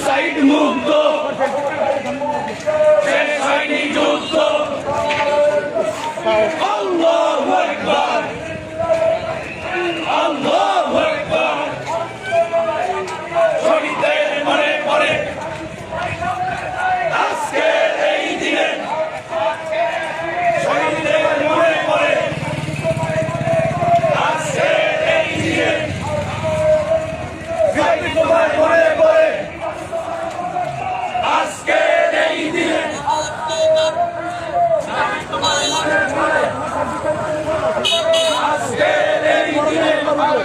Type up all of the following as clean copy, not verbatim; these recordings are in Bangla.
জেনোসাইড মুক্ত শেষ হয়নি যুদ্ধ আল্লাহু আকবার আল্লাহু আকবার শহীদদের মনে পড়ে আজকে এই দিনে শহীদদের মনে পড়ে আজকে এই দিনে তোমার মনে পড়ে আজকে এই দিনে তোমার মনে পড়ে আজকে এই দিনে তোমার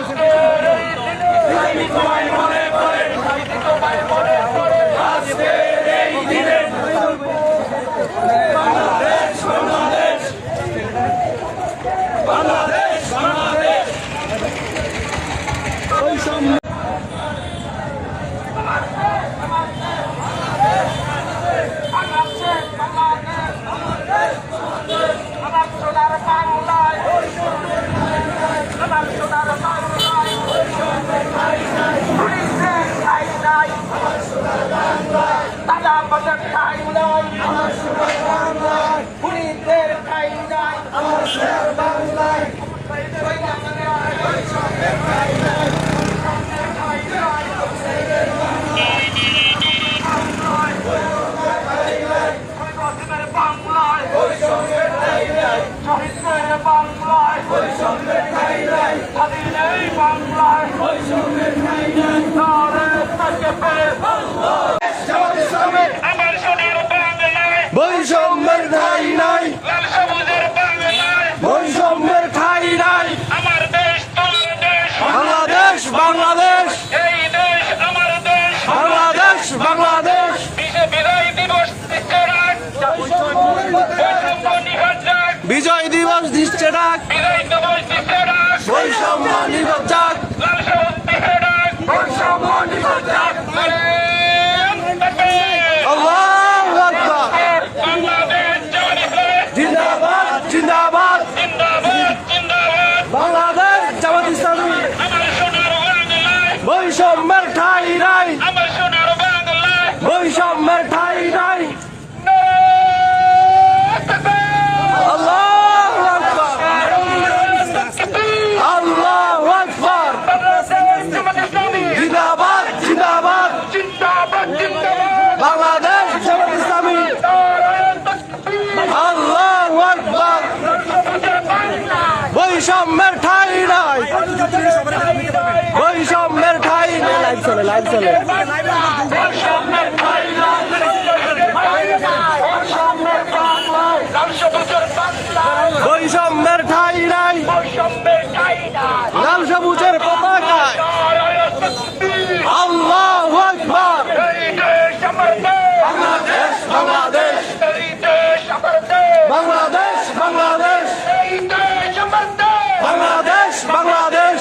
মনে পড়ে আজকে এই দিনে বাংলাদেশ বাংলাদেশ বাংলাদেশ বাংলাদেশ বৈষম্যের ঠাঁই নাই বৈষম্যের ঠাঁই নাই আমার দেশ তোমার দেশ বাংলাদেশ বাংলাদেশ এই দেশ আমার দেশ বাংলাদেশ বাংলাদেশ বিজয় দিবস দিচ্ছে ডাক বৈষম্য নিহত ডাক বিজয় দিবস দিচ্ছে ডাক বিজয় দিবস দিচ্ছে ডাক বৈষম্য নিহত ডাক লাল সবুজ দিচ্ছে ডাক বৈষম্য নিহত ডাক বাংলাদেশ আল্লাহু আকবার জামাত ইসলামী জিন্দাবাদ জিন্দাবাদ জিন্দাবাদ জিন্দাবাদ বাংলাদেশ জামাত ইসলামী আমার সোনার বাংলায় বৈষম্যের ঠাঁই নাই আমার সোনার বাংলায় বৈষম্যের ঠাঁই নাই আল্লাহু আকবার জিন্দাবাদ জিন্দাবাদ বাংলাদেশ জামাত ইসলামী আল্লাহু আকবার বৈষম্যের ঠাঁই নাই বৈষম্যের ঠাঁই নাই লাইভ চলে বৈষম্যের ঠাঁই নাই লাল সবুজের পতাকায় আল্লাহু আকবার বাংলাদেশ বাংলাদেশ বাংলাদেশ বাংলাদেশ বাংলাদেশ বাংলাদেশ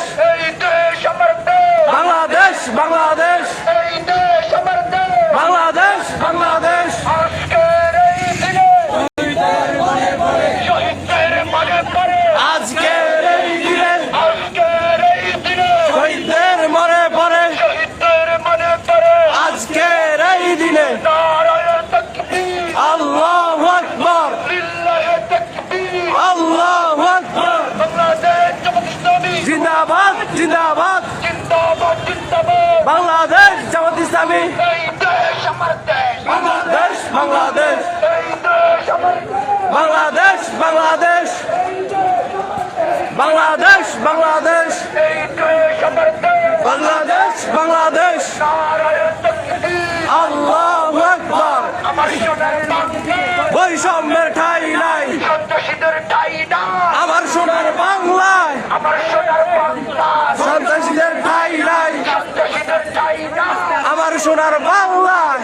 বাংলাদেশ বাংলাদেশ বাংলাদেশ বাংলাদেশ আজকের এই দিনে শহীদদের মনে পড়ে আজকের এই দিনে আল্লাহু আকবার আল্লাহু আকবার জিন্দাবাদ জিন্দাবাদ বাংলাদেশ জামাত ইসলামী বাংলাদেশ বাংলাদেশ বাংলাদেশ বাংলাদেশ বাংলাদেশ বাংলাদেশ বাংলাদেশ বাংলাদেশ আল্লাহু আকবার বৈষম্যের ঠাঁই নাই আমার সোনার বাংলায় সন্ত্রাসীদের ঠাঁই নাই আমার সোনার বাংলায়